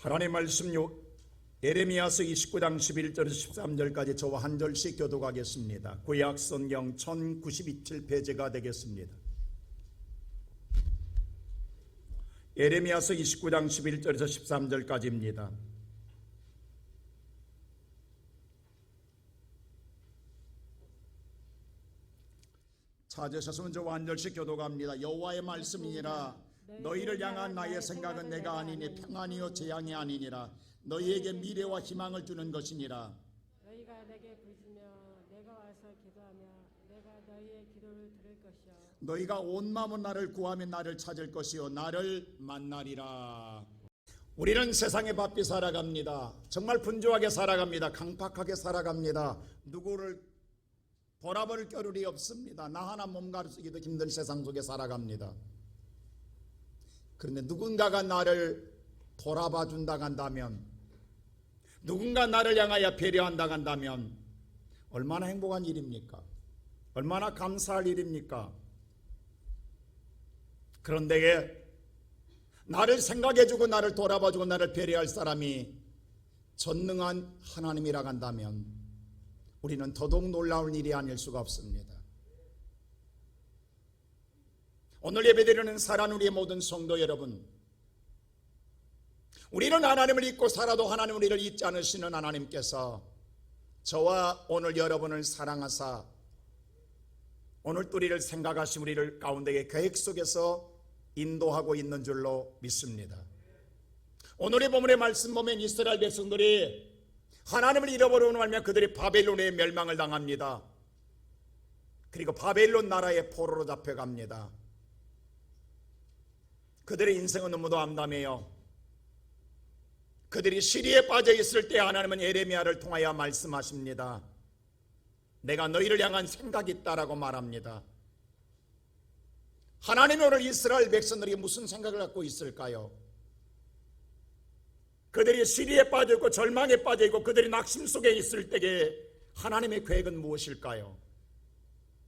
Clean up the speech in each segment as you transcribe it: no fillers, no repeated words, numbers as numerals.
하나님의 말씀 예레미야서 29장 11절에서 13절까지 저와 한 절씩 교독하겠습니다. 구약성경 1097페이지가 되겠습니다. 예레미야서 29장 11절에서 13절까지입니다. 찾으셨으면 저와 한 절씩 교독합니다. 여호와의 말씀이니라. 너희를 향한 나의 생각은 내가 아니니 평안이요 재앙이 아니니라. 너희에게 미래와 희망을 주는 것이니라. 너희가 내게 부르시며 내가 와서 기도하며 내가 너희의 기도를 들을 것이요 너희가 온 마음으로 나를 구하면 나를 찾을 것이요 나를 만나리라. 우리는 세상에 바삐 살아갑니다. 정말 분주하게 살아갑니다. 강팍하게 살아갑니다. 누구를 돌아볼 겨를이 없습니다. 나 하나 몸 가르치기도 힘든 세상 속에 살아갑니다. 그런데 누군가가 나를 돌아봐 준다고 한다면, 누군가 나를 향하여 배려한다고 한다면 얼마나 행복한 일입니까? 얼마나 감사할 일입니까? 그런데 나를 생각해주고 나를 돌아봐주고 나를 배려할 사람이 전능한 하나님이라고 한다면 우리는 더더욱 놀라운 일이 아닐 수가 없습니다. 오늘 예배드리는 사랑하는 우리의 모든 성도 여러분, 우리는 하나님을 잊고 살아도 하나님 우리를 잊지 않으시는 하나님께서 저와 오늘 여러분을 사랑하사 오늘 또 우리를 생각하시 우리를 가운데의 계획 속에서 인도하고 있는 줄로 믿습니다. 오늘의 본문의 말씀 보면 이스라엘 백성들이 하나님을 잃어버리고 말면 그들이 바벨론에 멸망을 당합니다. 그리고 바벨론 나라의 포로로 잡혀갑니다. 그들의 인생은 너무도 암담해요. 그들이 시리에 빠져 있을 때 하나님은 예레미야를 통하여 말씀하십니다. 내가 너희를 향한 생각이 있다라고 말합니다. 하나님이 오늘 이스라엘 백성들이 무슨 생각을 갖고 있을까요? 그들이 시리에 빠져 있고 절망에 빠져 있고 그들이 낙심 속에 있을 때에 하나님의 계획은 무엇일까요?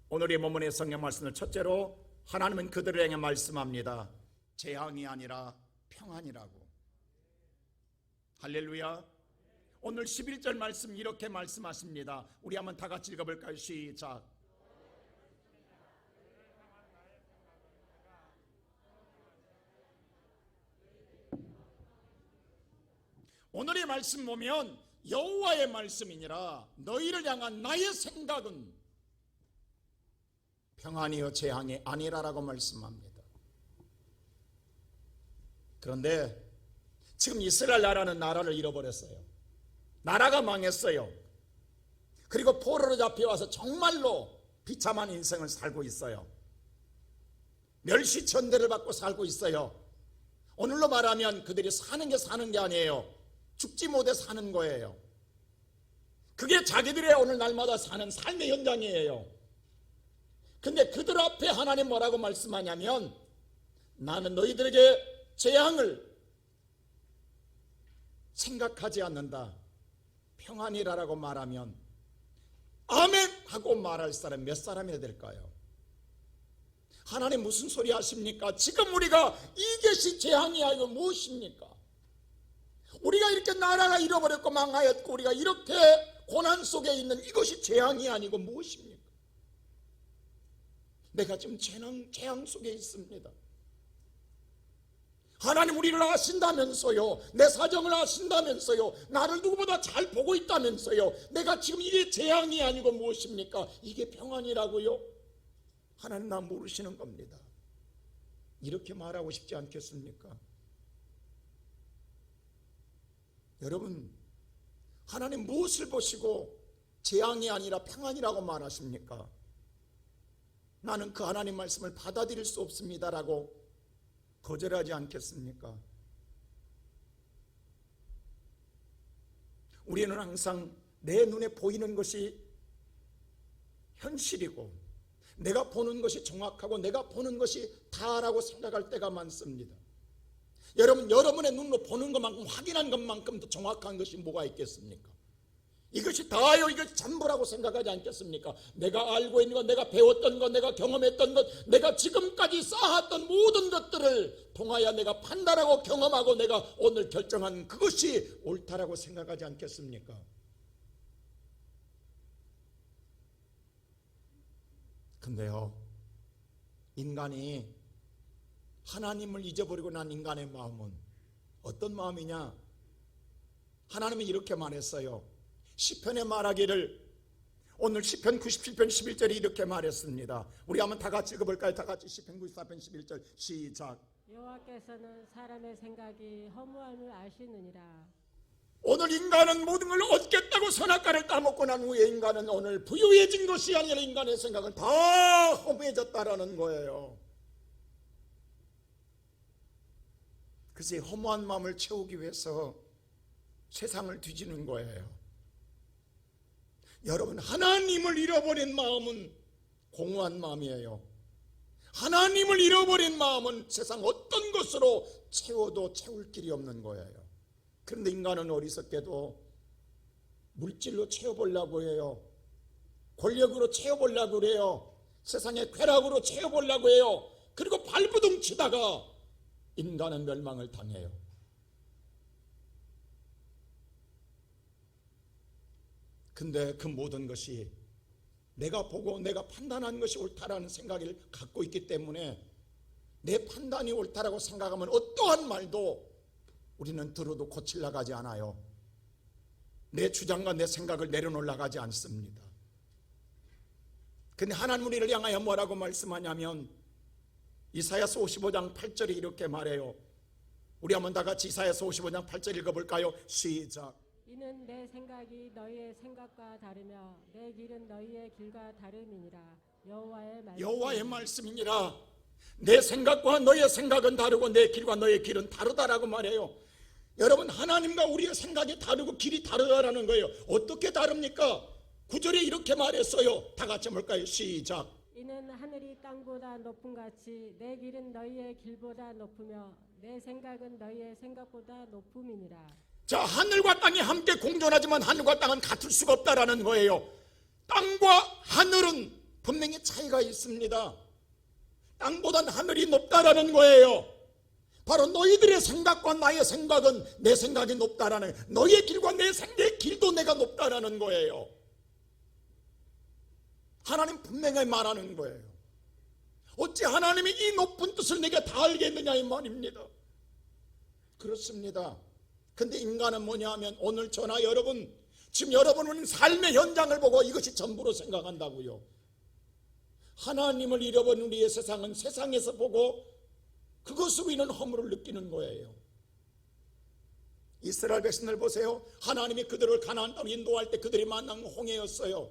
오늘의 본문의 성경 말씀을 첫째로 하나님은 그들을 향해 말씀합니다. 재앙이 아니라 평안이라고. 할렐루야. 오늘 11절 말씀 이렇게 말씀하십니다. 우리 한번 다 같이 읽어볼까요? 시작. 오늘의 말씀 보면 여호와의 말씀이니라. 너희를 향한 나의 생각은 평안이요 재앙이 아니라라고 말씀합니다. 그런데 지금 이스라엘 나라는 나라를 잃어버렸어요. 나라가 망했어요. 그리고 포로로 잡혀와서 정말로 비참한 인생을 살고 있어요. 멸시천대를 받고 살고 있어요. 오늘로 말하면 그들이 사는 게 아니에요. 죽지 못해 사는 거예요. 그게 자기들의 오늘 날마다 사는 삶의 현장이에요. 근데 그들 앞에 하나님 뭐라고 말씀하냐면 나는 너희들에게 재앙을 생각하지 않는다. 평안이라고 말하면 아멘 하고 말할 사람 몇 사람이나 될까요? 하나님 무슨 소리 하십니까? 지금 우리가 이것이 재앙이야 이거 무엇입니까? 우리가 이렇게 나라가 잃어버렸고 망하였고 우리가 이렇게 고난 속에 있는 이것이 재앙이 아니고 무엇입니까? 내가 지금 재앙 속에 있습니다. 하나님 우리를 아신다면서요. 내 사정을 아신다면서요. 나를 누구보다 잘 보고 있다면서요. 내가 지금 이게 재앙이 아니고 무엇입니까? 이게 평안이라고요? 하나님 나 모르시는 겁니다. 이렇게 말하고 싶지 않겠습니까? 여러분, 하나님 무엇을 보시고 재앙이 아니라 평안이라고 말하십니까? 나는 그 하나님 말씀을 받아들일 수 없습니다라고 거절하지 않겠습니까? 우리는 항상 내 눈에 보이는 것이 현실이고 내가 보는 것이 정확하고 내가 보는 것이 다라고 생각할 때가 많습니다. 여러분, 여러분의 눈으로 보는 것만큼 확인한 것만큼 더 정확한 것이 뭐가 있겠습니까? 이것이 다요, 이것이 전부라고 생각하지 않겠습니까? 내가 알고 있는 것, 내가 배웠던 것, 내가 경험했던 것, 내가 지금까지 쌓았던 모든 것들을 통하여 내가 판단하고 경험하고 내가 오늘 결정한 그것이 옳다라고 생각하지 않겠습니까? 근데요, 인간이 하나님을 잊어버리고 난 인간의 마음은 어떤 마음이냐? 하나님이 이렇게 말했어요. 시편에 말하기를, 오늘 시편 97편 11절이 이렇게 말했습니다. 우리 한번 다 같이 읽어볼까요? 다 같이 시편 94편 11절 시작. 여호와께서는 사람의 생각이 허무함을 아시느니라. 오늘 인간은 모든 걸 얻겠다고 선악과를 따먹고 난 후에 인간은 오늘 부유해진 것이 아니라 인간의 생각은 다 허무해졌다라는 거예요. 그래서 이 허무한 마음을 채우기 위해서 세상을 뒤지는 거예요. 여러분, 하나님을 잃어버린 마음은 공허한 마음이에요. 하나님을 잃어버린 마음은 세상 어떤 것으로 채워도 채울 길이 없는 거예요. 그런데 인간은 어리석게도 물질로 채워보려고 해요. 권력으로 채워보려고 해요. 세상의 쾌락으로 채워보려고 해요. 그리고 발부둥 치다가 인간은 멸망을 당해요. 근데 그 모든 것이 내가 보고 내가 판단한 것이 옳다라는 생각을 갖고 있기 때문에 내 판단이 옳다라고 생각하면 어떠한 말도 우리는 들어도 고치려 가지 않아요. 내 주장과 내 생각을 내려놓으려 하지 않습니다. 근데 하나님 우리를 향하여 뭐라고 말씀하냐면 이사야서 55장 8절이 이렇게 말해요. 우리 한번 다 같이 이사야서 55장 8절 읽어볼까요? 시작. 이는 내 생각이 너희의 생각과 다르며 내 길은 너희의 길과 다름이니라. 여호와의 말씀이니라. 내 생각과 너의 생각은 다르고 내 길과 너의 길은 다르다라고 말해요. 여러분, 하나님과 우리의 생각이 다르고 길이 다르다라는 거예요. 어떻게 다릅니까? 9절에 이렇게 말했어요. 다 같이 볼까요? 시작. 이는 하늘이 땅보다 높음 같이 내 길은 너희의 길보다 높으며 내 생각은 너희의 생각보다 높음이니라. 자, 하늘과 땅이 함께 공존하지만 하늘과 땅은 같을 수가 없다라는 거예요. 땅과 하늘은 분명히 차이가 있습니다. 땅보다는 하늘이 높다라는 거예요. 바로 너희들의 생각과 나의 생각은 내 생각이 높다라는, 너의 길과 내 길도 내가 높다라는 거예요. 하나님 분명히 말하는 거예요. 어찌 하나님이 이 높은 뜻을 내게 다 알겠느냐 이 말입니다. 그렇습니다. 근데 인간은 뭐냐 하면 오늘 저나 여러분, 지금 여러분은 삶의 현장을 보고 이것이 전부로 생각한다고요. 하나님을 잃어버린 우리의 세상은 세상에서 보고 그것으로 인한 허물을 느끼는 거예요. 이스라엘 백성들 보세요. 하나님이 그들을 가나안 땅으로 인도할 때 그들이 만난 홍해였어요.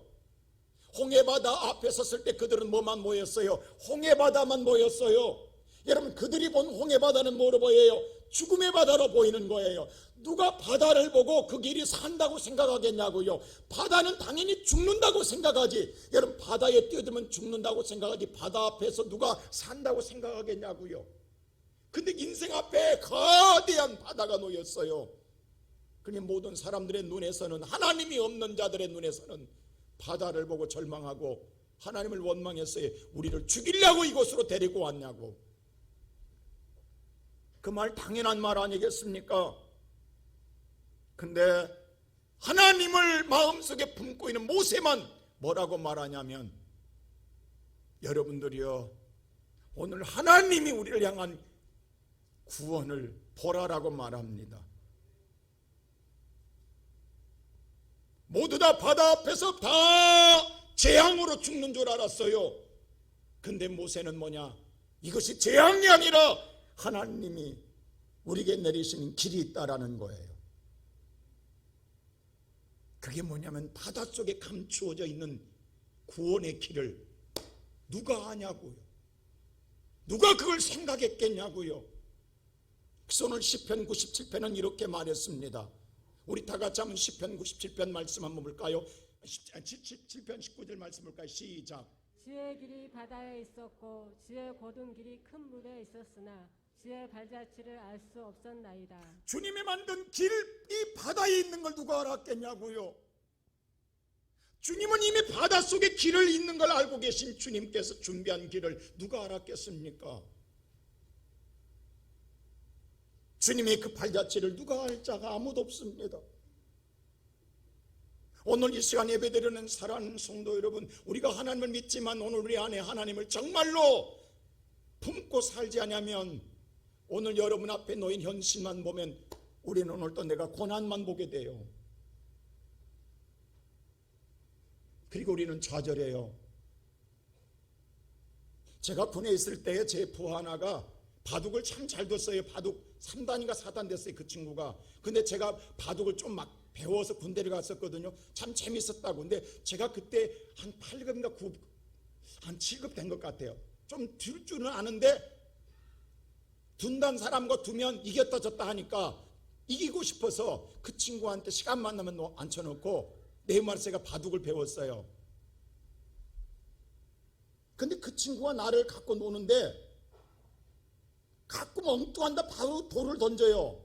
홍해바다 앞에 섰을 때 그들은 뭐만 모였어요? 홍해바다만 모였어요. 여러분, 그들이 본 홍해바다는 뭐로 보여요? 죽음의 바다로 보이는 거예요. 누가 바다를 보고 그 길이 산다고 생각하겠냐고요. 바다는 당연히 죽는다고 생각하지. 여러분, 바다에 뛰어들면 죽는다고 생각하지 바다 앞에서 누가 산다고 생각하겠냐고요. 근데 인생 앞에 거대한 바다가 놓였어요. 그러니 모든 사람들의 눈에서는, 하나님이 없는 자들의 눈에서는 바다를 보고 절망하고 하나님을 원망했어요. 우리를 죽이려고 이곳으로 데리고 왔냐고. 그 말 당연한 말 아니겠습니까? 근데 하나님을 마음속에 품고 있는 모세만 뭐라고 말하냐면, 여러분들이요, 오늘 하나님이 우리를 향한 구원을 보라라고 말합니다. 모두 다 바다 앞에서 다 재앙으로 죽는 줄 알았어요. 근데 모세는 뭐냐? 이것이 재앙이 아니라 하나님이 우리에게 내리시는 길이 있다라는 거예요. 그게 뭐냐면 바닷속에 감추어져 있는 구원의 길을 누가 아냐고요. 누가 그걸 생각했겠냐고요. 그래서 오늘 시편 97편은 이렇게 말했습니다. 우리 다 같이 한번 시편 97편 말씀 한번 볼까요? 7편 19절 말씀 볼까요? 시작. 지혜의 길이 바다에 있었고 지혜의 곧은 길이 큰 물에 있었으나 지혜의 발자취를 알 수 없었나이다. 주님이 만든 길, 이 바다에 있는 걸 누가 알았겠냐고요. 주님은 이미 바닷속에 길을 잇는 걸 알고 계신 주님께서 준비한 길을 누가 알았겠습니까? 주님의 그 발자취를 누가 알 자가 아무도 없습니다. 오늘 이 시간 예배드리는 사랑하는 성도 여러분, 우리가 하나님을 믿지만 오늘 우리 안에 하나님을 정말로 품고 살지 않으면 오늘 여러분 앞에 놓인 현실만 보면 우리는 오늘 또 내가 고난만 보게 돼요. 그리고 우리는 좌절해요. 제가 군에 있을 때에 제 부하 하나가 바둑을 참 잘 뒀어요. 바둑 3단인가 4단 됐어요, 그 친구가. 근데 제가 바둑을 좀 막 배워서 군대를 갔었거든요. 참 재밌었다고. 근데 제가 그때 한 8급인가 9급, 한 7급 된 것 같아요. 좀 들 줄은 아는데 둔단 사람과 두면 이겼다 졌다 하니까 이기고 싶어서 그 친구한테 시간만 나면 앉혀놓고 내 말에 제가 바둑을 배웠어요. 근데 그 친구가 나를 갖고 노는데 가끔 엉뚱한데 바로 돌을 던져요.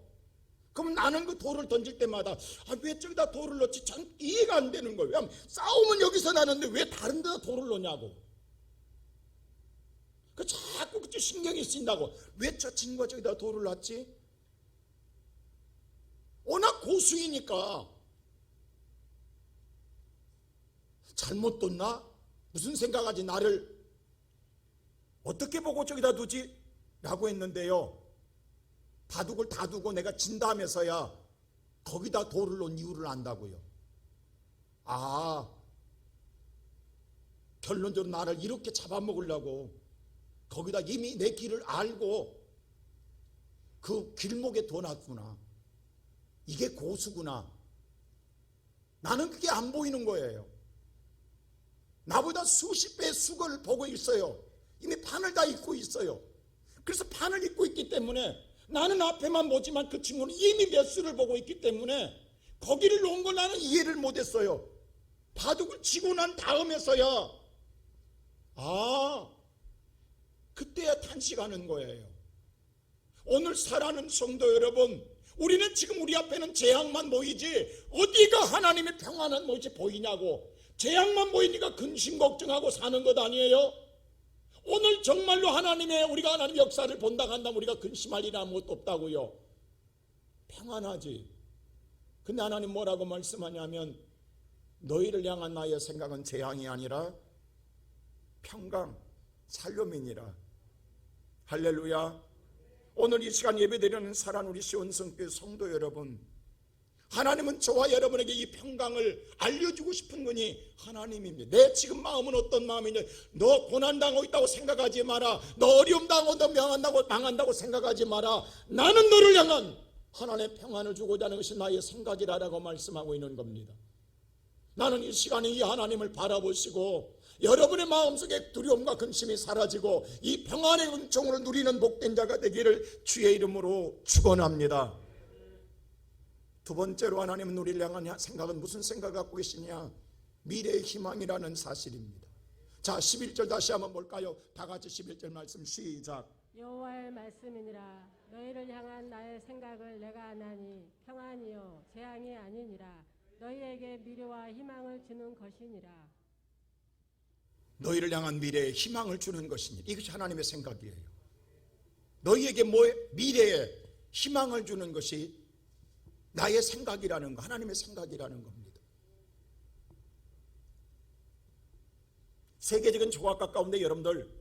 그러면 나는 그 돌을 던질 때마다 왜 저기다 돌을 넣지? 전 이해가 안 되는 거예요. 왜냐하면 싸움은 여기서 나는데 왜 다른 데다 돌을 넣냐고. 그 자꾸 그쪽 신경이 쓰인다고. 왜 저 친구가 저기다 돌을 놨지? 워낙 고수이니까. 잘못 뒀나? 무슨 생각하지? 나를 어떻게 보고 저기다 두지? 라고 했는데요, 바둑을 다 두고 내가 진다면서야 거기다 돌을 놓은 이유를 안다고요. 아, 결론적으로 나를 이렇게 잡아먹으려고 거기다 이미 내 길을 알고 그 길목에 둬놨구나. 이게 고수구나. 나는 그게 안 보이는 거예요. 나보다 수십 배의 수고를 보고 있어요. 이미 판을 다 읽고 있어요. 그래서 판을 읽고 있기 때문에 나는 앞에만 보지만 그 친구는 이미 몇 수를 보고 있기 때문에 거기를 놓은 걸 나는 이해를 못했어요. 바둑을 치고 난 다음에서야 그때야 탄식하는 거예요. 오늘 살아가는 성도 여러분, 우리는 지금 우리 앞에는 재앙만 보이지 어디가 하나님의 평안한 모습이 보이냐고. 재앙만 보이니까 근심 걱정하고 사는 것 아니에요? 오늘 정말로 우리가 하나님의 역사를 본다 한다면 우리가 근심할 일 아무것도 없다고요. 평안하지. 근데 하나님 뭐라고 말씀하냐면 너희를 향한 나의 생각은 재앙이 아니라 평강, 살림이니라. 할렐루야. 오늘 이 시간 예배드리는 사랑하는 우리 시온성교회 성도 여러분, 하나님은 저와 여러분에게 이 평강을 알려주고 싶은 분이 하나님입니다. 내 지금 마음은 어떤 마음이냐? 너 고난당하고 있다고 생각하지 마라. 너 어려움 당하고 너 망한다고 생각하지 마라. 나는 너를 향한 하나님의 평안을 주고자 하는 것이 나의 생각이라고 말씀하고 있는 겁니다. 나는 이 시간에 이 하나님을 바라보시고 여러분의 마음속에 두려움과 근심이 사라지고 이 평안의 은총을 누리는 복된 자가 되기를 주의 이름으로 축원합니다. 두 번째로 하나님은 우리를 향한 생각은 무슨 생각을 갖고 계시냐? 미래의 희망이라는 사실입니다. 자, 11절 다시 한번 볼까요? 다 같이 11절 말씀 시작. 여호와의 말씀이니라. 너희를 향한 나의 생각을 내가 아나니 평안이요 재앙이 아니니라. 너희에게 미래와 희망을 주는 것이니라. 너희를 향한 미래에 희망을 주는 것이니 이것이 하나님의 생각이에요. 너희에게 미래에 희망을 주는 것이 나의 생각이라는 거, 하나님의 생각이라는 겁니다. 세계적인 조각가 가운데 여러분들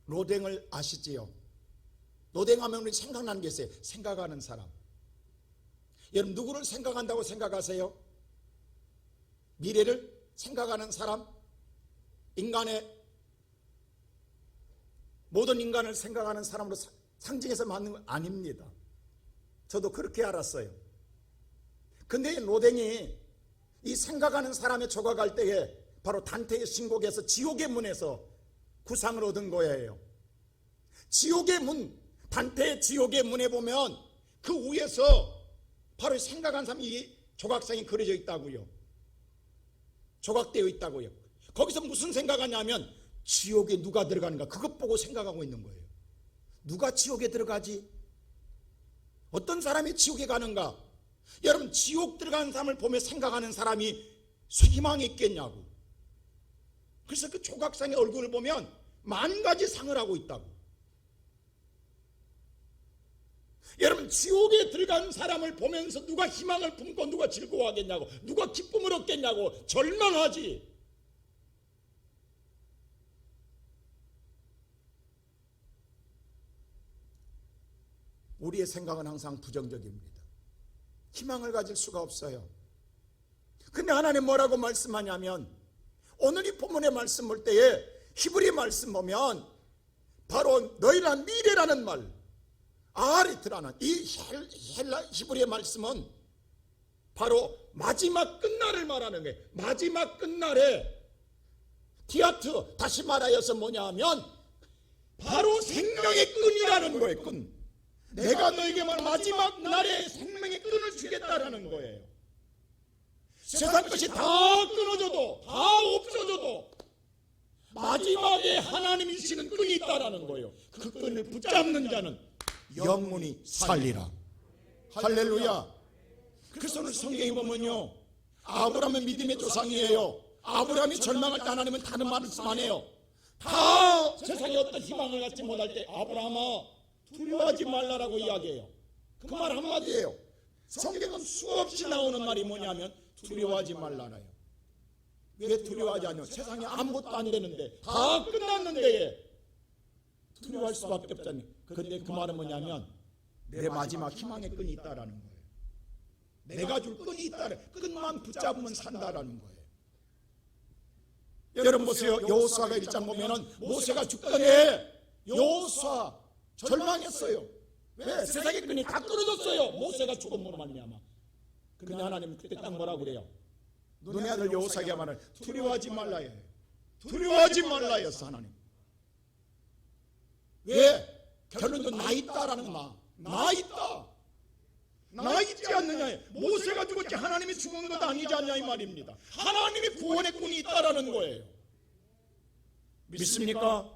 로댕을 아시지요? 로댕하면 우리 생각나는 게 있어요. 생각하는 사람. 여러분 누구를 생각한다고 생각하세요? 미래를 생각하는 사람? 모든 인간을 생각하는 사람으로 상징해서 만든 건 아닙니다. 저도 그렇게 알았어요. 근데 이 로댕이 이 생각하는 사람의 조각할 때에 바로 단테의 신곡에서 지옥의 문에서 구상을 얻은 거예요. 지옥의 문, 단테의 지옥의 문에 보면 그 위에서 바로 생각한 사람이 이 조각상이 그려져 있다고요. 조각되어 있다고요. 거기서 무슨 생각하냐면 지옥에 누가 들어가는가 그것 보고 생각하고 있는 거예요. 누가 지옥에 들어가지? 어떤 사람이 지옥에 가는가? 여러분 지옥 들어가는 사람을 보며 생각하는 사람이 희망이 있겠냐고. 그래서 그 조각상의 얼굴을 보면 만 가지 상을 하고 있다고. 여러분, 지옥에 들어간 사람을 보면서 누가 희망을 품고 누가 즐거워하겠냐고, 누가 기쁨을 얻겠냐고. 절망하지. 우리의 생각은 항상 부정적입니다. 희망을 가질 수가 없어요. 근데 하나님 뭐라고 말씀하냐면, 오늘 이 본문의 말씀 볼 때에 히브리 말씀 보면 바로 너희란 미래라는 말, 아리트라는 이 헬라 히브리의 말씀은 바로 마지막 끝날을 말하는 거예요. 마지막 끝날에 디아트, 다시 말하여서 뭐냐 하면 바로 생명의 끈이라는 거예요. 끈. 내가 너에게 말 마지막 날에 생명의 끈을 주겠다라는 거예요. 세상 것이 다 끊어져도, 다 없어져도 마지막에 하나님이 주시는 끈이 있다라는 거예요. 그 끈을 붙잡는 자는 영원히 살리라. 할렐루야. 그래서 오늘 성경에 보면요, 아브라함은 믿음의 조상이에요. 아브라함이 절망할 때 하나님은 다른 말씀 안 해요. 다 세상에 어떤 희망을 갖지 못할 때 아브라함아 두려워하지 말라라고 이야기해요. 그 말 한마디예요. 성경은 수없이 나오는 말이 뭐냐면 두려워하지 말라나요. 왜 두려워하지 않냐? 세상에 아무것도 안 되는데, 다 끝났는데 두려워할 수밖에 없잖아요. 그런데 그 말은 뭐냐면 내 마지막 희망의 끈이 있다라는 거예요. 내가 줄 끈이 있다. 끈만 붙잡으면 산다라는 거예요. 여러분 보세요. 여호수아가 1장 보면은 모세가 죽더니 여호수아 절망했어요. 왜? 세상의 끈이 다 끊어졌어요. 모세가 죽음으로 말미암아. 그런데 하나님은 그때 딱 뭐라고 그래요? 눈의 아들 여호수아에게 말을 두려워하지 말라요. 두려워하지 말라였어 하나님. 왜? 결론도 나 있다라는 말. 나 있다. 나 있지 않느냐. 모세가 죽었지 하나님이 죽은 것 아니지 않냐 이 말입니다. 하나님이 구원의 꾼이 있다라는 거예요. 믿습니까?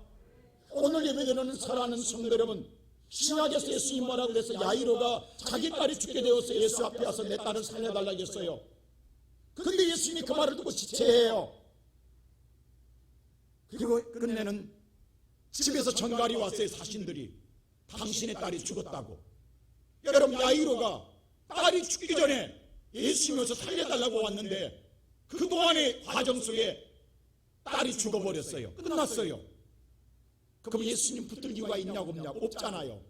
오늘 예배드리는 사랑하는 성도 여러분, 신약에서 예수님이 뭐라고 그래서 야이로가 자기 딸이 죽게 되어서 예수 앞에 와서 내 딸을 살려달라고 했어요. 근데 예수님이 그 말을 듣고 지체해요. 그리고 끝내는 집에서 전갈이 왔어요. 사신들이 당신의 딸이 죽었다고. 여러분, 야이로가 딸이 죽기 전에 예수님이 와서 살려달라고 왔는데 그동안의 과정 속에 딸이 죽어버렸어요. 끝났어요. 그럼 예수님 붙들 이유가 있냐고 없냐고? 없잖아요.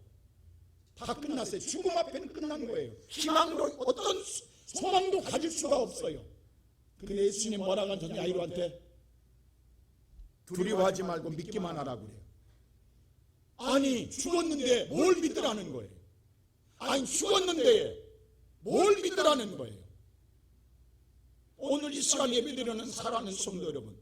다 끝났어요. 죽음 앞에는 끝난 거예요. 희망도 어떤 소망도 가질 수가 없어요. 근데 예수님 뭐라고 하셨냐 야이로한테? 두려워하지 말고 믿기만 하라고 그래요. 아니 죽었는데 뭘 믿으라는 거예요? 아니 죽었는데 뭘 믿으라는 거예요? 오늘 이 시간 예배드리는 사랑하는 성도 여러분,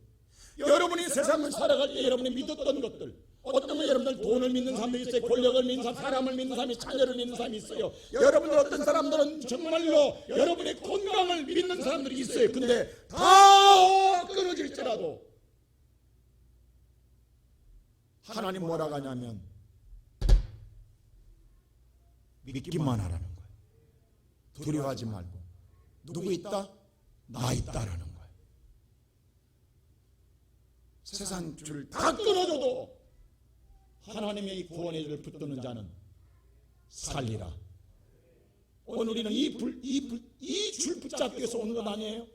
여러분이 세상을 살아갈 때 여러분이 믿었던 것들, 어떤 분 여러분들 돈을 믿는 사람이 있어요. 권력을 믿는 사람, 사람을 믿는 사람이, 자녀를 믿는 사람이 있어요. 여러분들 어떤 사람들은 정말로 여러분의 건강을 믿는 사람들이 있어요. 근데 다 끊어질지라도 하나님 뭐라고 하냐면 믿기만 하라는 거예요. 두려워하지 말고. 누구 있다? 나 있다라는 거예요. 세상 줄 다 끊어줘도 하나님의 구원의 줄을 붙드는 자는 살리라. 오늘 우리는 이 줄 붙잡기 위해서 오는 것 아니에요?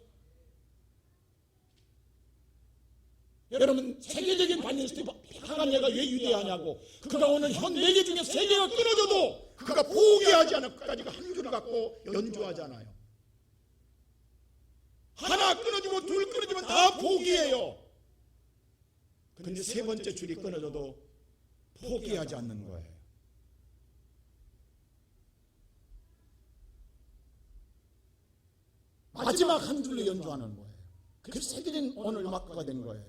여러분, 세계적인 반열스티브 하나님가 왜 위대하냐고. 그가 오늘 현 4개 중에 3개가 끊어져도 그가 포기하지 않아 끝까지 한 줄을 갖고 연주하잖아요. 하나 끊어지고 둘 끊어지면 다 포기해요. 그런데 3번째 줄이 끊어져도 포기하지 않는 거예요. 마지막 한 줄로 연주하는 거예요. 그래서 세계적인 오늘 음악가가 된 거예요.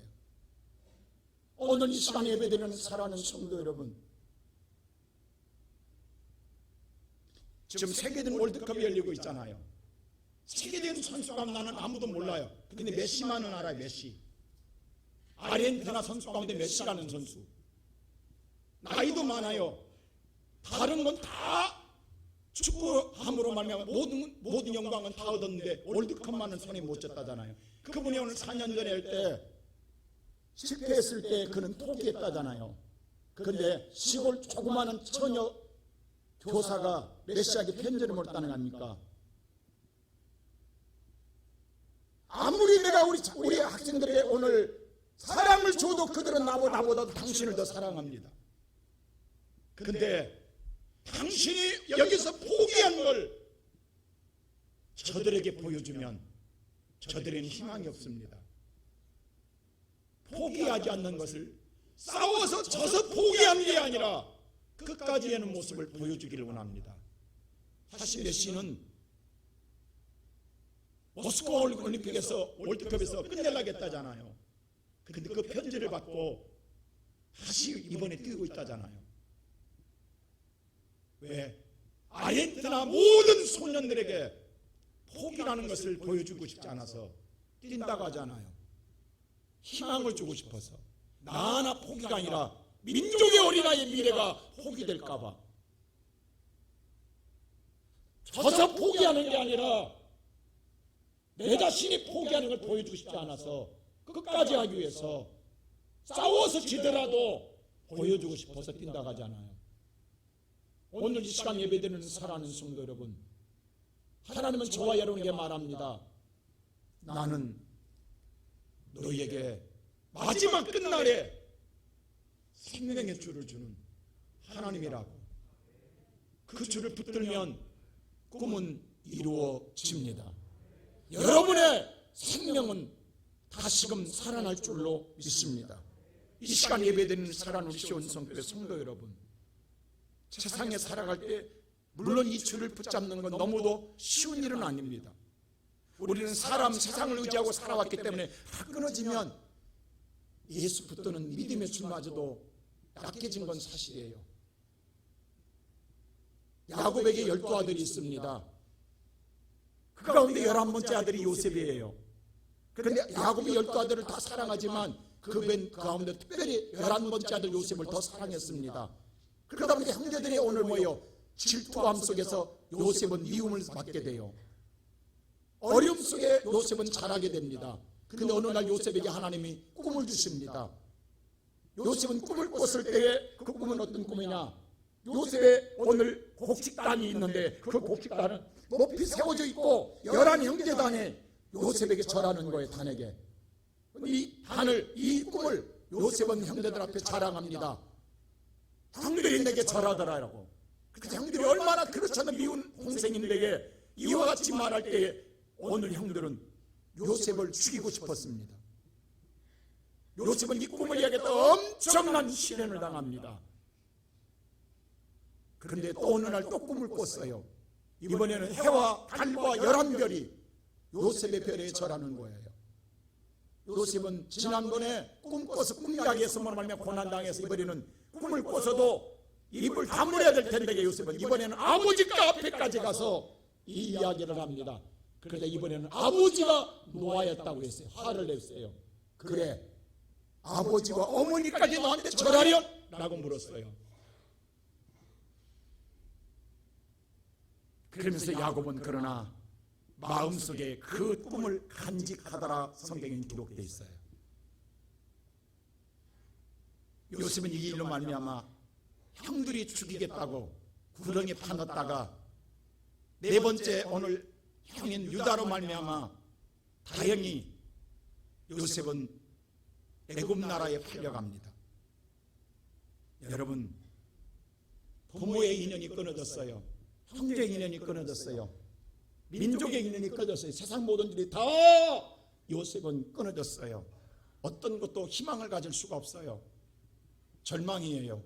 오늘 이 시간에 예배드리는 사랑하는 성도 여러분, 지금 세계적인 월드컵이 열리고 있잖아요. 세계적인 선수가 나는 아무도 몰라요. 근데 메시만은 알아요. 메시. 아르헨티나 선수 가운데 메시라는 선수. 나이도 많아요. 다른 건 다 축구함으로 말미암아 모든 영광은 다 얻었는데 월드컵만은 손에 못 졌다잖아요. 그분이 오늘 4년 전에 할 때 실패했을 때 그는 포기했다잖아요. 그런데 시골 조그마한 처녀 교사가 메시아에게 편지를 못다는 거 아닙니까? 아무리 내가 우리 학생들에게 오늘 사랑을 줘도 그들은 나보다도 당신을 더 사랑합니다. 근데 당신이 여기서 포기한 걸 저들에게 보여주면 저들에게는 희망이 없습니다. 포기하지 않는 것을 싸워서 져서 포기한 게 아니라 끝까지 하는 모습을 보여주기를 원합니다. 사실 메시는 모스크바 올림픽에서 월드컵에서 끝내려고 했다잖아요. 그런데 그 편지를 받고 다시 이번에 뛰고 있다잖아요. 왜? 아르헨티나 모든 소년들에게 포기라는 것을 보여주고 싶지 않아서 뛴다고 하잖아요. 희망을 주고 싶어서. 나 하나 포기가 아니라 민족의 어린아이의 미래가 포기될까 봐. 져서 포기하는 게 아니라 내 자신이 포기하는 걸 보여주고 싶지 않아서 끝까지 하기 위해서 싸워서 지더라도 보여주고 싶어서 뛴다고 하잖아요. 오늘 이 시간 예배드리는 사랑하는 성도 여러분, 하나님은 저와 여러분에게 말합니다. 나는 너희에게 마지막 끝날에 생명의 줄을 주는 하나님이라고. 그 줄을 붙들면 꿈은 이루어집니다. 여러분의 생명은 다시금 살아날 줄로 믿습니다. 이 시간 예배드리는 사랑하는 시온 성도의 성도 여러분, 세상에 살아갈 때 물론 이 줄을 붙잡는 건 너무도 쉬운 일은 아닙니다. 우리는 세상을 의지하고 살아왔기 때문에 다 끊어지면 예수 붙드는 믿음의 줄마저도 약해진 건 사실이에요. 야곱에게 12아들이 있습니다. 그 가운데 11번째 아들이 요셉이에요. 그런데 야곱이 12아들을 다 사랑하지만 그 가운데 특별히 11번째 아들 요셉을 더 사랑했습니다. 그러다 보니까 형제들이 오늘 모여 질투함 속에서 요셉은 미움을 받게 돼요. 어려움 속에 요셉은 자라게 됩니다. 그런데 어느 날 요셉에게 하나님이 꿈을 주십니다. 요셉은 꿈을 꿨을 때에 그 꿈은 어떤 꿈이냐? 요셉의 오늘 곡식단이 있는데 그 곡식단은 높이 세워져 있고 11형제단이 요셉에게 절하는 거예요. 단에게. 이 꿈을 요셉은 형제들 앞에 자랑합니다. 형들이 내게 절하더라라고. 그 형들이 얼마나 그렇지 않은 미운 동생인데게 이와 같이 말할 때에 오늘 형들은 요셉을 죽이고 싶었습니다. 요셉은 이 꿈을 이야기했다 엄청난 시련을 당합니다. 그런데 또 어느 날 또 꿈을 꿨어요. 이번에는 해와 달과 11별이 요셉의 별에 절하는 거예요. 요셉은 지난번에 꿈 꿔서 꿈 이야기에서 말하면 고난당해서 이번에는 꿈을 꿔서도 입을 다물어야 될 텐데 요셉은 이번에는 아버지가 앞에까지 가서 이 이야기를 합니다. 그런데 이번에는 아버지가 노하였다고 했어요. 화를 냈어요. 그래, 아버지와 어머니까지 너한테 절하려? 라고 물었어요. 그러면서 야곱은 그러나 마음속에 그 꿈을 간직하더라 성경에 기록되어 있어요. 요셉은 이 일로 말미암아 형들이 죽이겠다고 구렁이에 파넣었다가 네 번째 오늘 형인 유다로 말미암아 다행히 요셉은 애굽 나라에 팔려갑니다. 여러분, 부모의 인연이 끊어졌어요. 형제의 인연이 끊어졌어요. 민족의 인연이 끊어졌어요. 세상 모든 일이 다 요셉은 끊어졌어요. 어떤 것도 희망을 가질 수가 없어요. 절망이에요.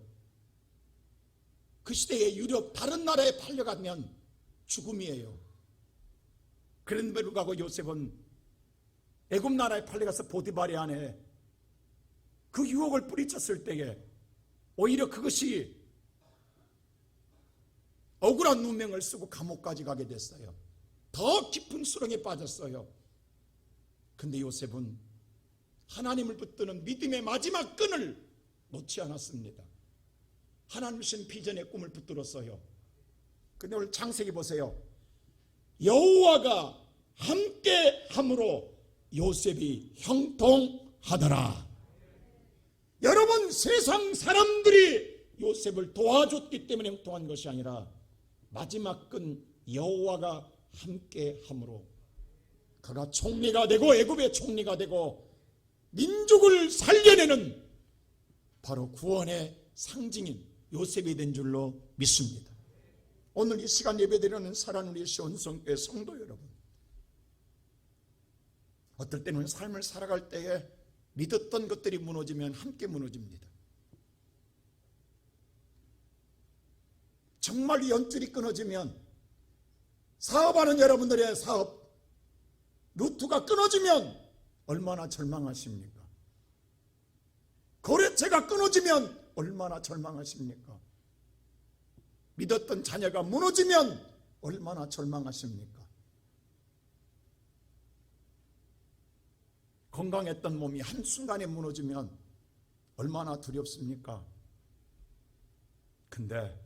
그 시대에 유럽 다른 나라에 팔려가면 죽음이에요. 그런데도 불구하고 요셉은 애굽 나라에 팔려가서 보디발의 안에 그 유혹을 뿌리쳤을 때에 오히려 그것이 억울한 누명을 쓰고 감옥까지 가게 됐어요. 더 깊은 수렁에 빠졌어요. 근데 요셉은 하나님을 붙드는 믿음의 마지막 끈을 놓지 않았습니다. 하나님 주신 비전의 꿈을 붙들었어요. 근데 오늘 창세기 보세요. 여호와가 함께 함으로 요셉이 형통하더라. 여러분, 세상 사람들이 요셉을 도와줬기 때문에 형통한 것이 아니라 마지막 건 여호와가 함께 함으로 그가 총리가 되고 애굽의 총리가 되고 민족을 살려내는 바로 구원의 상징인 요셉이 된 줄로 믿습니다. 오늘 이 시간 예배드리는 사랑하는 우리 시온성교회 성도 여러분, 어떨 때는 삶을 살아갈 때에 믿었던 것들이 무너지면 함께 무너집니다. 정말 연줄이 끊어지면, 사업하는 여러분들의 사업 루트가 끊어지면 얼마나 절망하십니까? 거래처가 끊어지면 얼마나 절망하십니까? 믿었던 자녀가 무너지면 얼마나 절망하십니까? 건강했던 몸이 한순간에 무너지면 얼마나 두렵습니까? 근데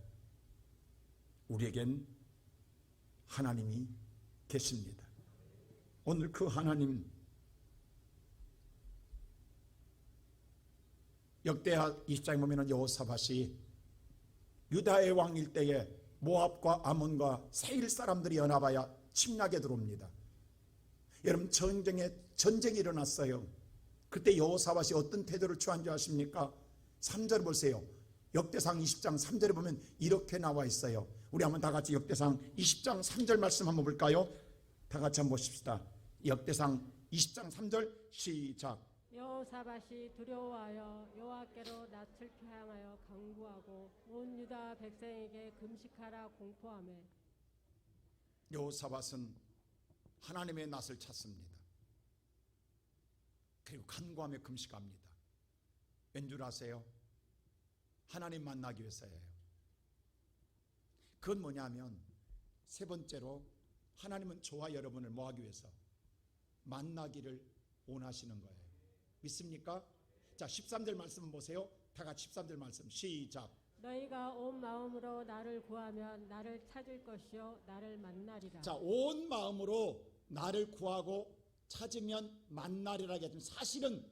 우리에겐 하나님이 계십니다. 오늘 그 하나님, 역대하 20장에 보면 여호사밧이 유다의 왕일 때에 모압과 아몬과 세일 사람들이 연합하여 침략에 들어옵니다. 여러분, 전쟁이 일어났어요. 그때 여호사밧이 어떤 태도를 취한 줄 아십니까? 3절 보세요. 역대상 20장 3절에 보면 이렇게 나와 있어요. 우리 한번 다 같이 역대상 20장 3절 말씀 한번 볼까요? 다 같이 한번 보십시다. 역대상 20장 3절 시작. 여호사밧이 두려워하여 여호와께로 낯을 향하여 간구하고 온 유다 백성에게 금식하라 공포하며. 여호사밧은 하나님의 낯을 찾습니다. 그리고 간구하며 금식합니다. 왠줄 아세요? 하나님 만나기 위해서예요. 그건 뭐냐면, 세 번째로 하나님은 저와 여러분을 뭐하기 위해서? 만나기를 원하시는 거예요. 믿습니까? 자, 13절 말씀 보세요. 다 같이 13절 말씀 시작. 너희가 온 마음으로 나를 구하면 나를 찾을 것이요 나를 만나리라. 자, 온 마음으로 나를 구하고 찾으면 만나리라 했더니, 사실은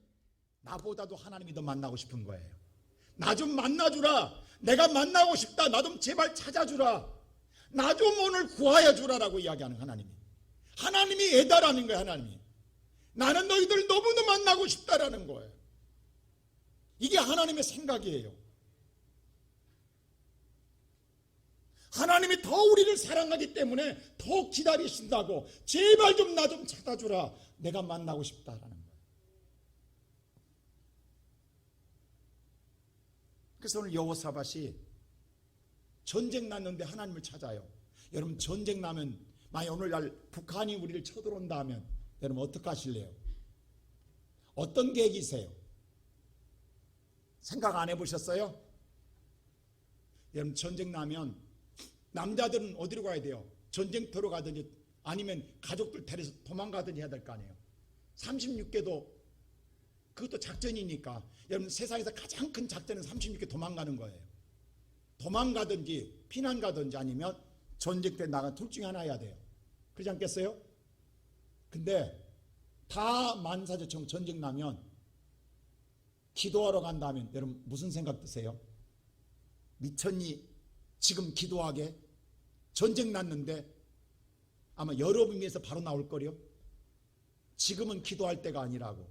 나보다도 하나님이 더 만나고 싶은 거예요. 나 좀 만나주라. 내가 만나고 싶다. 나 좀 제발 찾아주라. 나 좀 오늘 구하여 주라라고 이야기하는 하나님이. 하나님이 애다라는 거예요. 하나님이. 나는 너희들 너무도 만나고 싶다라는 거예요. 이게 하나님의 생각이에요. 하나님이 더 우리를 사랑하기 때문에 더 기다리신다고. 제발 좀 나 좀 찾아주라. 내가 만나고 싶다라는 거예요. 그래서 오늘 여호사밧이 전쟁 났는데 하나님을 찾아요. 여러분, 전쟁 나면, 만약 오늘날 북한이 우리를 쳐들어온다 하면 여러분 어떻게 하실래요? 어떤 계획이세요? 생각 안 해보셨어요? 여러분, 전쟁 나면 남자들은 어디로 가야 돼요? 전쟁터로 가든지 아니면 가족들 데려서 도망가든지 해야 될 거 아니에요. 36개도 그것도 작전이니까. 여러분, 세상에서 가장 큰 작전은 36개 도망가는 거예요. 도망가든지 피난 가든지 아니면 전쟁 때 나가 둘 중에 하나 해야 돼요. 그렇지 않겠어요? 근데 다 만사제처럼 전쟁 나면 기도하러 간다면 여러분 무슨 생각 드세요? 미쳤니? 지금 기도하게? 전쟁 났는데 아마 여러분 위해서 바로 나올 거요. 지금은 기도할 때가 아니라고.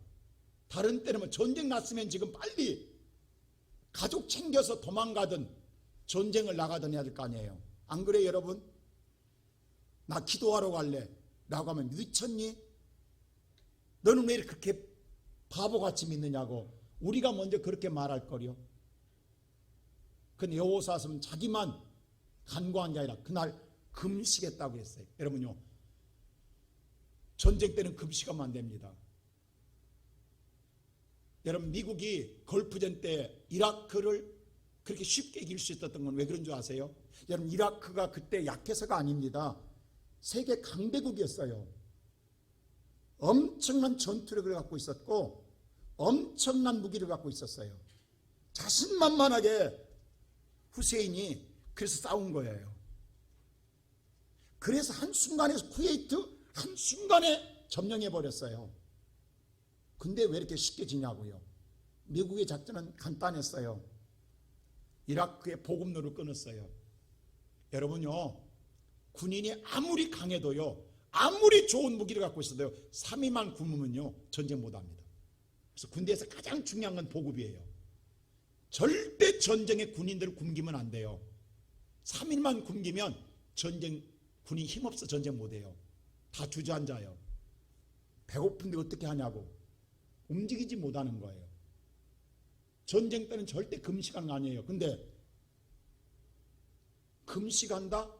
다른 때는 전쟁 났으면 지금 빨리 가족 챙겨서 도망가든 전쟁을 나가든 해야 될 거 아니에요. 안 그래요, 여러분? 나 기도하러 갈래 라고 하면 미쳤니? 너는 왜 그렇게 바보같이 믿느냐고 우리가 먼저 그렇게 말할 거요. 근데 여호사밧은 자기만 간구한 게 아니라 그날 금식했다고 했어요. 여러분요, 전쟁 때는 금식하면 안 됩니다. 여러분, 미국이 걸프전 때 이라크를 그렇게 쉽게 이길 수 있었던 건 왜 그런 줄 아세요? 여러분, 이라크가 그때 약해서가 아닙니다. 세계 강대국이었어요. 엄청난 전투력을 갖고 있었고 엄청난 무기를 갖고 있었어요. 자신만만하게 후세인이 그래서 싸운 거예요. 그래서 한순간에 쿠웨이트 한순간에 점령해 버렸어요. 근데 왜 이렇게 쉽게 지냐고요. 미국의 작전은 간단했어요. 이라크의 보급로를 끊었어요. 여러분요, 군인이 아무리 강해도요, 아무리 좋은 무기를 갖고 있어도요, 3일만 굶으면요 전쟁 못합니다. 그래서 군대에서 가장 중요한 건 보급이에요. 절대 전쟁에 군인들을 굶기면 안 돼요. 3일만 굶기면 군인 힘없어 전쟁 못해요. 다 주저앉아요. 배고픈데 어떻게 하냐고. 움직이지 못하는 거예요. 전쟁 때는 절대 금식하는 거 아니에요. 근데 금식한다?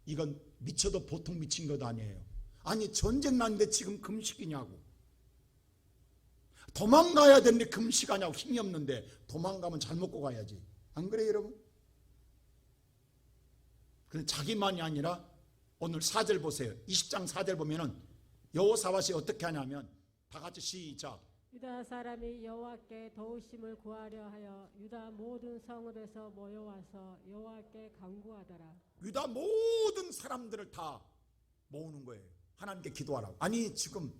이건 미쳐도 보통 미친 것 아니에요. 아니 전쟁 났는데 지금 금식이냐고. 도망가야 되는데 금식하냐고. 힘이 없는데 도망가면 잘 먹고 가야지. 안 그래요 여러분? 근데 자기만이 아니라 오늘 4절 보세요. 20장 4절 보면은 여호사밧이 어떻게 하냐면 다 같이 시작. 유다 사람이 여호와께 도우심을 구하려 하여 유다 모든 성읍에서 모여와서 여호와께 간구하더라. 유다 모든 사람들을 다 모으는 거예요. 하나님께 기도하라고. 아니 지금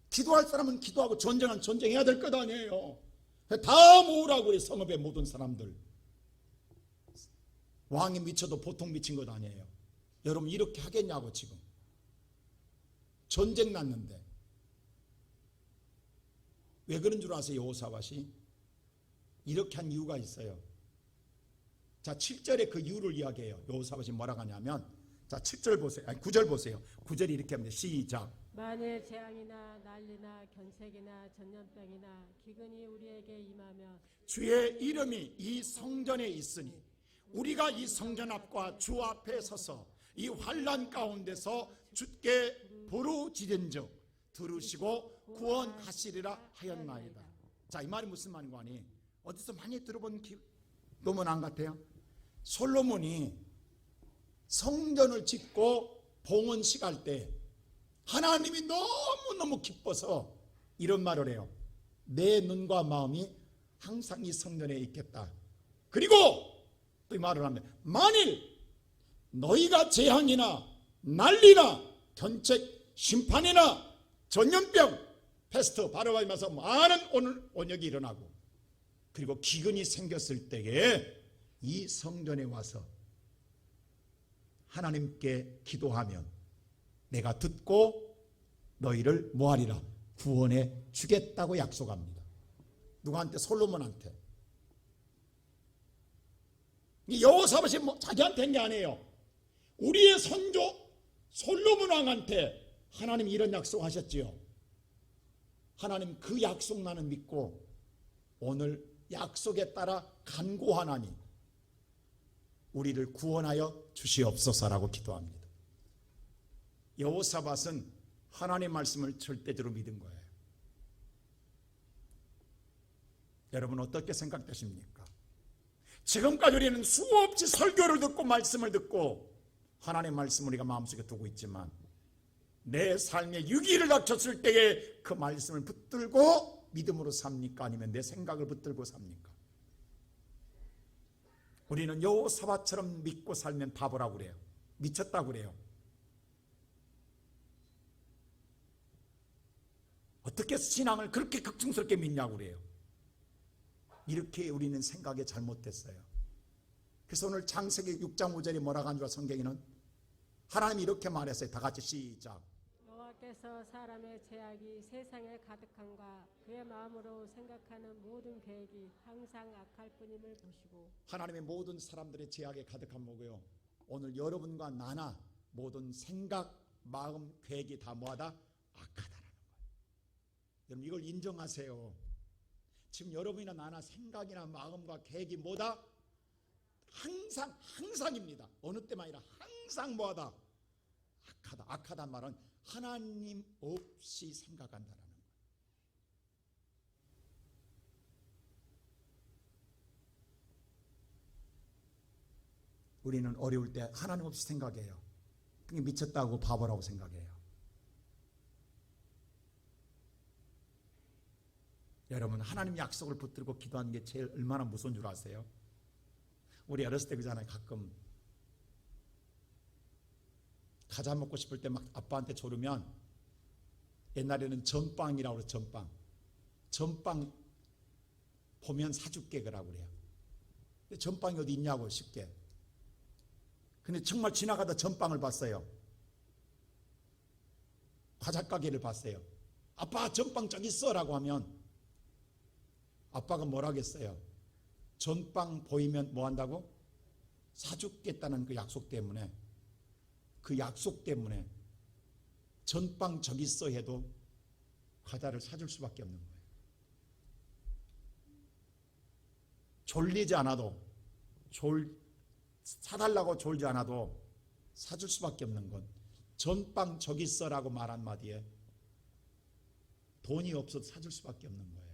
기도할 사람은 기도하고 전쟁은 전쟁해야 될 것 아니에요. 다 모으라고 그래. 성읍의 모든 사람들. 왕이 미쳐도 보통 미친 것 아니에요. 여러분 이렇게 하겠냐고. 지금 전쟁 났는데. 왜 그런 줄 아세요? 여호사밧이 이렇게 한 이유가 있어요. 자 7절에 그 이유를 이야기해요. 여호사밧이 뭐라고 하냐면, 자 7절 보세요. 아니 9절 보세요. 9절이 이렇게 합니다. 시작. 만일 재앙이나 난리나 견색이나 전염병이나 기근이 우리에게 임하면 주의 이름이 이 성전에 있으니 우리가 이 성전 앞과 주 앞에 서서 이 환난 가운데서 주께 부르짖은즉 들으시고 구원하시리라 하였나이다. 자, 이 말이 무슨 말인 거 아니? 어디서 많이 들어본 논문 안 같아요? 솔로몬이 성전을 짓고 봉헌식 할 때 하나님이 너무너무 기뻐서 이런 말을 해요. 내 눈과 마음이 항상 이 성전에 있겠다. 그리고 또 이 말을 합니다. 만일 너희가 재앙이나 난리나 견책 심판이나 전염병 패스트 바로바이면서 많은 오늘 원역이 일어나고 그리고 기근이 생겼을 때에 이 성전에 와서 하나님께 기도하면 내가 듣고 너희를 뭐하리라? 구원해 주겠다고 약속합니다. 누구한테? 솔로몬한테. 여호사밧이 자기한테 한 게 아니에요. 우리의 선조 솔로몬 왕한테 하나님이 이런 약속하셨지요. 하나님 그 약속 나는 믿고 오늘 약속에 따라 간구하나니 우리를 구원하여 주시옵소서라고 기도합니다. 여호사밧은 하나님의 말씀을 절대적으로 믿은 거예요. 여러분 어떻게 생각되십니까? 지금까지 우리는 수없이 설교를 듣고 말씀을 듣고 하나님의 말씀을 우리가 마음속에 두고 있지만 내 삶에 유기를 닥쳤을 때에 그 말씀을 붙들고 믿음으로 삽니까? 아니면 내 생각을 붙들고 삽니까? 우리는 여호사밧처럼 믿고 살면 바보라고 그래요. 미쳤다고 그래요. 어떻게 신앙을 그렇게 걱정스럽게 믿냐고 그래요. 이렇게 우리는 생각이 잘못됐어요. 그래서 오늘 창세기 6장 5절이 뭐라고 한 줄 성경에는 하나님이 이렇게 말했어요. 다 같이 시작. 여호와께서 사람의 죄악이 세상에 가득함과 그의 마음으로 생각하는 모든 계획이 항상 악할 뿐임을 보시고 하나님의 모든 사람들의 죄악에 가득한 거고요. 오늘 여러분과 나나 모든 생각, 마음, 계획이 다 뭐하다? 악하다라는 거예요. 여러분 이걸 인정하세요. 지금 여러분이나 나나 생각이나 마음과 계획이 뭐다? 항상입니다. 어느 때만 아니라 항상 뭐하다? 악하다. 악하단 말은 하나님 없이 생각한다라는 거예요. 우리는 어려울 때 하나님 없이 생각해요. 그게 미쳤다고 바보라고 생각해요. 여러분 하나님 약속을 붙들고 기도하는 게 제일 얼마나 무서운 줄 아세요? 우리 어렸을 때 그잖아요. 가끔 과자 먹고 싶을 때 막 아빠한테 조르면 옛날에는 전빵이라고 그래요. 전빵 보면 사줄게 그러고 그래요. 근데 전빵이 어디 있냐고 쉽게. 근데 정말 지나가다 전빵을 봤어요. 과자 가게를 봤어요. 아빠 전빵 저기 있어라고 하면 아빠가 뭐라 하겠어요? 전빵 보이면 뭐 한다고? 사주겠다는 그 약속 때문에 전빵 저기 있어 해도 과자를 사줄 수밖에 없는 거예요. 졸리지 않아도 사달라고 졸지 않아도 사줄 수밖에 없는 건 전빵 저기 있어라고 말 한마디에 돈이 없어도 사줄 수밖에 없는 거예요.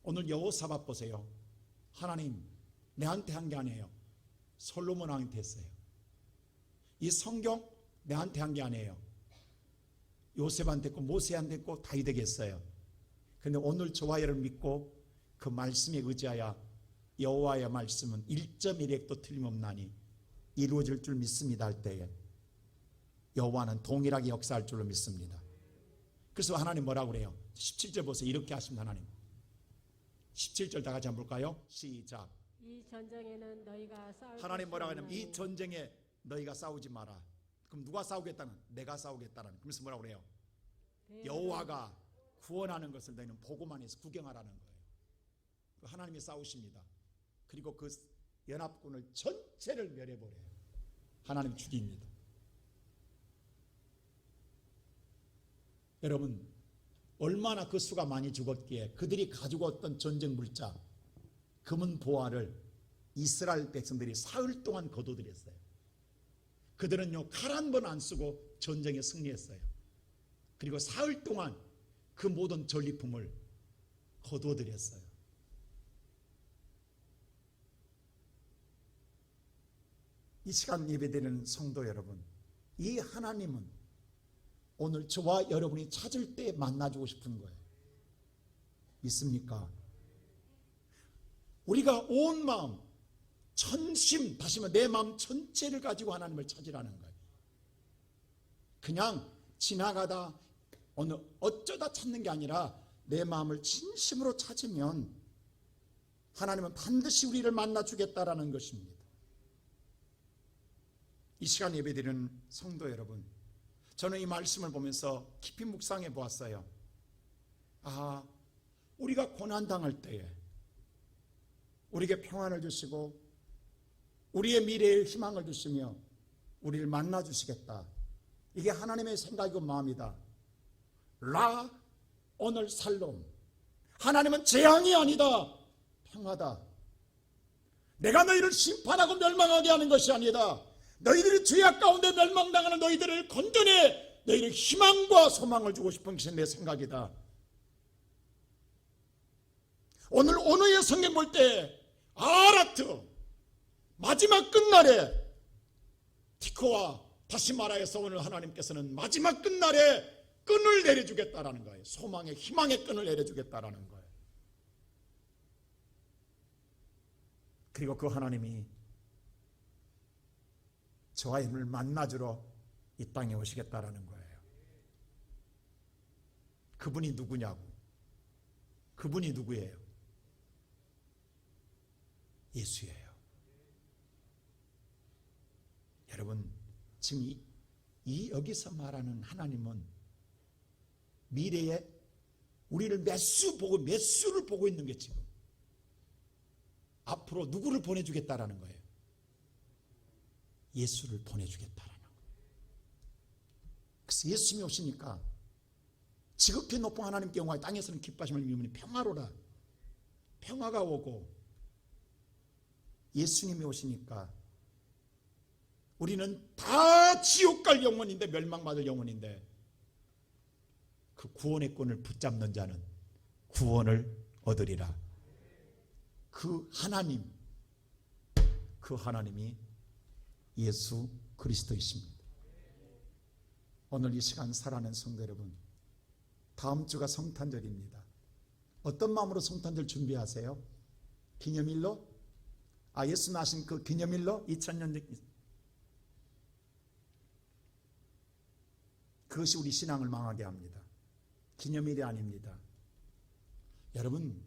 오늘 여호사밧 보세요. 하나님 내한테 한 게 아니에요. 솔로몬 왕한테 했어요. 이 성경 내한테 한 게 아니에요. 요셉한테 했고 모세한테 했고 다윗에게 했어요. 그런데 오늘 저와 여러분 믿고 그 말씀에 의지하여 여호와의 말씀은 1.1획도 틀림없나니 이루어질 줄 믿습니다 할 때에 여호와는 동일하게 역사할 줄로 믿습니다. 그래서 하나님 뭐라고 그래요? 17절 보세요. 이렇게 하십니다. 하나님 17절 다 같이 한번 볼까요? 시작. 이 전쟁에는 너희가 싸울 하나님 뭐라고 하냐면 것이 이 전쟁에 너희가 싸우지 마라. 그럼 누가 싸우겠다는? 내가 싸우겠다는. 그래서 뭐라고 그래요? 없나니 여호와가 구원하는 것을 너희는 보고만 해서 구경하라는 거예요. 하나님이 싸우십니다. 그리고 그 연합군을 전체를 멸해버려요. 하나님 죽입니다. 여러분 얼마나 그 수가 많이 죽었기에 그들이 가지고 왔던 전쟁 물자 금은 보화를 이스라엘 백성들이 사흘 동안 거둬들였어요. 그들은요 칼 한 번 안 쓰고 전쟁에 승리했어요. 그리고 사흘 동안 그 모든 전리품을 거둬들였어요. 이 시간 예배드리는 성도 여러분, 이 하나님은 오늘 저와 여러분이 찾을 때 만나주고 싶은 거예요. 믿습니까? 우리가 온 마음, 전심, 다시 말해 내 마음 전체를 가지고 하나님을 찾으라는 거예요. 그냥 지나가다 어느 어쩌다 찾는 게 아니라 내 마음을 진심으로 찾으면 하나님은 반드시 우리를 만나주겠다라는 것입니다. 이 시간 예배드리는 성도 여러분, 저는 이 말씀을 보면서 깊이 묵상해 보았어요. 우리가 고난당할 때에 우리에게 평안을 주시고 우리의 미래에 희망을 주시며 우리를 만나 주시겠다. 이게 하나님의 생각이고 마음이다. 라 오늘 살롬. 하나님은 재앙이 아니다. 평화다. 내가 너희를 심판하고 멸망하게 하는 것이 아니다. 너희들이 죄악 가운데 멸망당하는 너희들을 건져내 너희를 희망과 소망을 주고 싶은 것이 내 생각이다. 오늘 오늘의 성경 볼 때 아라트 마지막 끝날에 티코와 다시 말하여서 오늘 하나님께서는 마지막 끝날에 끈을 내려주겠다라는 거예요. 소망의 희망의 끈을 내려주겠다라는 거예요. 그리고 그 하나님이 저와 여러분을 만나주러 이 땅에 오시겠다라는 거예요. 그분이 누구냐고. 그분이 누구예요? 예수예요. 여러분 지금 여기서 말하는 하나님은 미래에 우리를 매수를 보고 있는 게 지금 앞으로 누구를 보내주겠다라는 거예요. 예수를 보내주겠다라는 거예요. 그래서 예수님이 오시니까 지극히 높은 하나님께 영광, 땅에서는 기뻐하심을 이루니 평화로라. 평화가 오고 예수님이 오시니까 우리는 다 지옥 갈 영혼인데, 멸망받을 영혼인데, 그 구원의 끈을 붙잡는 자는 구원을 얻으리라. 그 하나님이 예수 그리스도이십니다. 오늘 이 시간 살아가는 성도 여러분, 다음 주가 성탄절입니다. 어떤 마음으로 성탄절 준비하세요? 기념일로? 예수 나신 그 기념일로 2000년 그것이 우리 신앙을 망하게 합니다. 기념일이 아닙니다. 여러분,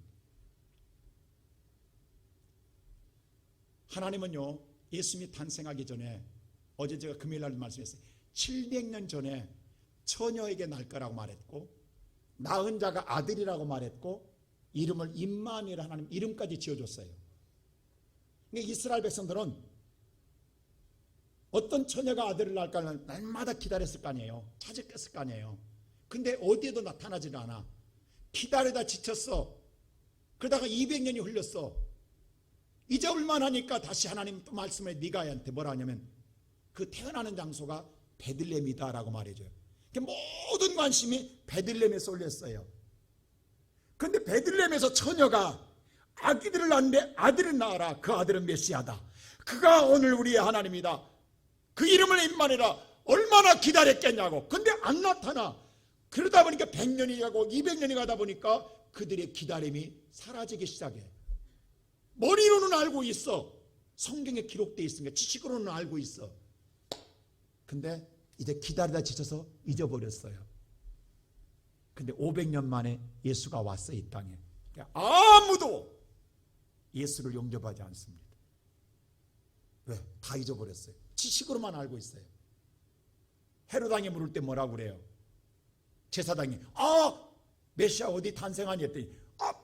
하나님은요, 예수님이 탄생하기 전에, 어제 제가 금요일 날 말씀했어요. 700년 전에 처녀에게 날 거라고 말했고, 낳은 자가 아들이라고 말했고, 이름을 임마누엘, 하나님 이름까지 지어줬어요. 그러니까 이스라엘 백성들은 어떤 처녀가 아들을 낳을까 날마다 기다렸을 거 아니에요. 찾았을 거 아니에요. 근데 어디에도 나타나질 않아. 기다리다 지쳤어. 그러다가 200년이 흘렀어. 이제 올만하니까 다시 하나님 또 말씀해 니가야한테 뭐라 하냐면 그 태어나는 장소가 베들레헴이다 라고 말해줘요. 모든 관심이 베들레헴에 쏠렸어요. 근데 베들레헴에서 처녀가 아기들을 낳는데 아들을 낳아라. 그 아들은 메시아다. 그가 오늘 우리의 하나님이다. 그 이름을 임마누엘이라. 얼마나 기다렸겠냐고. 근데 안 나타나. 그러다 보니까 100년이 가고 200년이 가다 보니까 그들의 기다림이 사라지기 시작해. 머리로는 알고 있어. 성경에 기록되어 있으니까 지식으로는 알고 있어. 근데 이제 기다리다 지쳐서 잊어버렸어요. 근데 500년 만에 예수가 왔어, 이 땅에. 아무도 예수를 영접하지 않습니다. 왜? 다 잊어버렸어요. 지식으로만 알고 있어요. 헤로당이 물을 때 뭐라고 그래요? 제사장이 메시아 어디 탄생하니 했더니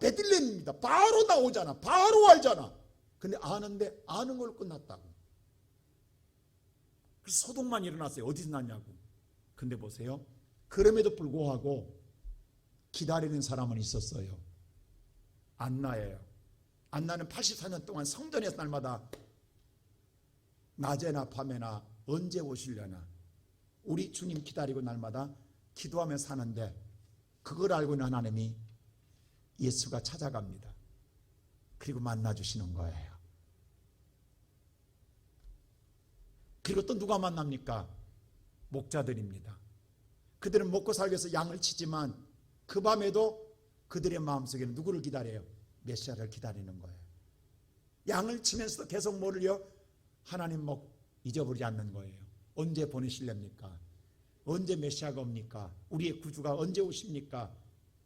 베들레헴입니다. 바로 나오잖아. 바로 알잖아. 근데 아는데 아는 걸 끝났다고. 그래서 소동만 일어났어요. 어디서 났냐고. 근데 보세요. 그럼에도 불구하고 기다리는 사람은 있었어요. 안나예요. 안나는 84년 동안 성전에서 날마다 낮에나 밤에나 언제 오시려나 우리 주님 기다리고 날마다 기도하며 사는데 그걸 알고 있는 하나님이 예수가 찾아갑니다. 그리고 만나주시는 거예요. 그리고 또 누가 만납니까? 목자들입니다. 그들은 먹고 살기 위해서 양을 치지만 그 밤에도 그들의 마음속에는 누구를 기다려요? 메시아를 기다리는 거예요. 양을 치면서도 계속 뭐를요? 하나님 잊어버리지 않는 거예요. 언제 보내실랍니까? 언제 메시아가 옵니까? 우리의 구주가 언제 오십니까?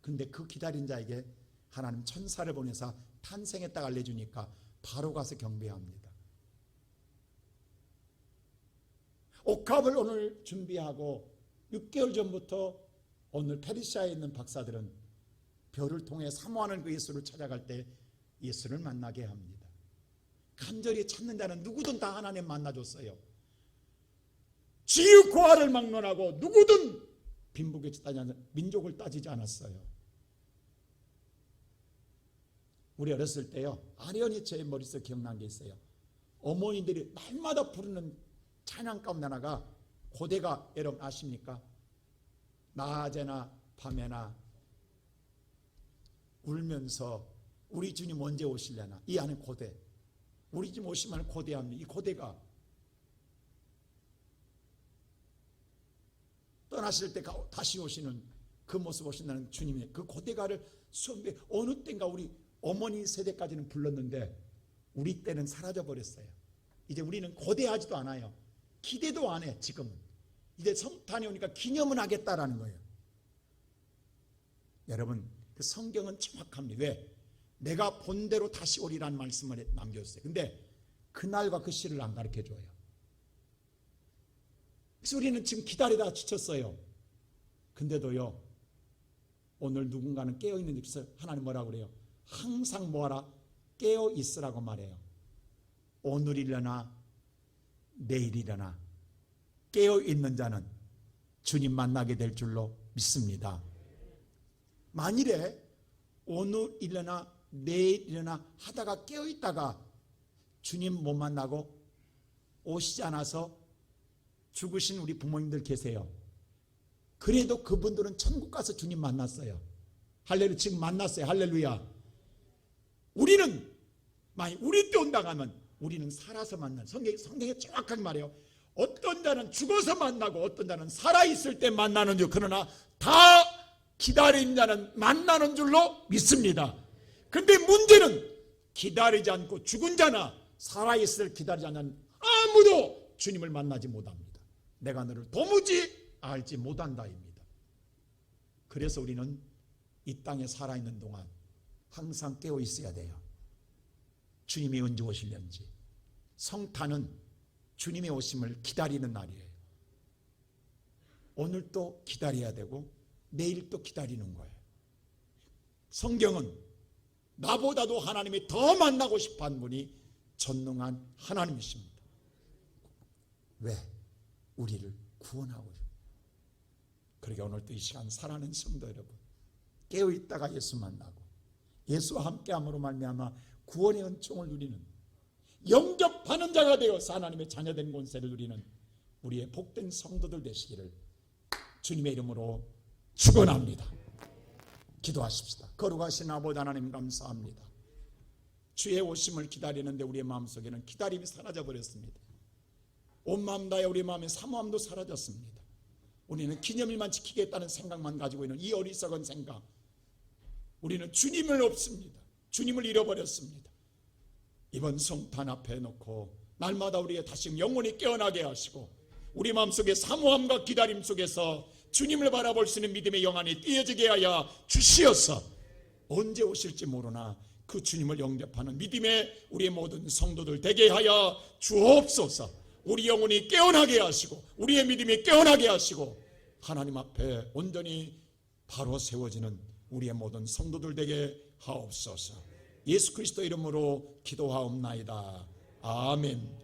근데 그 기다린 자에게 하나님 천사를 보내서 탄생했다고 알려주니까 바로 가서 경배합니다. 옥합을 오늘 준비하고 6개월 전부터 오늘 페르시아에 있는 박사들은 별을 통해 사모하는 그 예수를 찾아갈 때 예수를 만나게 합니다. 간절히 찾는 자는 누구든 다 하나님 만나줬어요. 지유 고아를 막론하고 누구든 빈부귀 따지지 않는 민족을 따지지 않았어요. 우리 어렸을 때요, 아련히 제 머릿속에 기억난 게 있어요. 어머니들이 날마다 부르는 찬양 가운데 하나가 고대가 여러분 아십니까? 낮에나 밤에나 울면서 우리 주님 언제 오실려나. 이 안에 고대. 우리 주님 오시면 고대합니다. 이 고대가 떠나실 때 다시 오시는 그 모습 오신다는 주님의 그 고대가를 수업에 어느 때인가 우리 어머니 세대까지는 불렀는데 우리 때는 사라져버렸어요. 이제 우리는 고대하지도 않아요. 기대도 안 해. 지금은 이제 성탄이 오니까 기념은 하겠다라는 거예요. 여러분, 그 성경은 정확합니다. 왜? 내가 본대로 다시 오리라는 말씀을 남겼어요. 근데 그날과 그 시를 안 가르쳐줘요. 그래서 우리는 지금 기다리다가 지쳤어요. 근데도요, 오늘 누군가는 깨어있는 집에서 하나님 뭐라고 그래요? 항상 뭐하라? 깨어있으라고 말해요. 오늘이려나 내일이려나 깨어있는 자는 주님 만나게 될 줄로 믿습니다. 만일에 오늘이려나 내일이려나 하다가 깨어있다가 주님 못 만나고 오시지 않아서 죽으신 우리 부모님들 계세요. 그래도 그분들은 천국 가서 주님 만났어요. 할렐루야. 지금 만났어요. 할렐루야. 우리는 만약 우리 때 온다고 하면 우리는 살아서 만난, 성경에 정확하게 말해요. 어떤 자는 죽어서 만나고 어떤 자는 살아있을 때 만나는 줄. 그러나 다 기다린 자는 만나는 줄로 믿습니다. 근데 문제는 기다리지 않고 죽은 자나 살아있을 기다리지 않는 아무도 주님을 만나지 못합니다. 내가 너를 도무지 알지 못한다입니다. 그래서 우리는 이 땅에 살아있는 동안 항상 깨어 있어야 돼요. 주님이 언제 오실는지. 성탄은 주님의 오심을 기다리는 날이에요. 오늘 또 기다려야 되고 내일 또 기다리는 거예요. 성경은 나보다도 하나님이 더 만나고 싶어하는 분이 전능한 하나님이십니다. 왜? 우리를 구원하고. 그러니까 오늘 또 이 시간 사랑하는 성도 여러분, 깨어있다가 예수 만나고 예수와 함께함으로 말미암아 구원의 은총을 누리는, 영접하는 자가 되어서 하나님의 자녀된 권세를 누리는 우리의 복된 성도들 되시기를 주님의 이름으로 축원합니다. 기도하십시다. 거룩하신 아버지 하나님, 감사합니다. 주의 오심을 기다리는데 우리의 마음속에는 기다림이 사라져버렸습니다. 온 마음 다해 우리 마음의 사모함도 사라졌습니다. 우리는 기념일만 지키겠다는 생각만 가지고 있는 이 어리석은 생각, 우리는 주님을 없습니다. 주님을 잃어버렸습니다. 이번 성탄 앞에 놓고 날마다 우리의 다시 영혼이 깨어나게 하시고 우리 마음속에 사모함과 기다림 속에서 주님을 바라볼 수 있는 믿음의 영안이 띄어지게 하여 주시어서 언제 오실지 모르나 그 주님을 영접하는 믿음의 우리의 모든 성도들 되게 하여 주옵소서. 우리 영혼이 깨어나게 하시고 우리의 믿음이 깨어나게 하시고 하나님 앞에 온전히 바로 세워지는 우리의 모든 성도들 되게 하옵소서. 예수 그리스도 이름으로 기도하옵나이다. 아멘.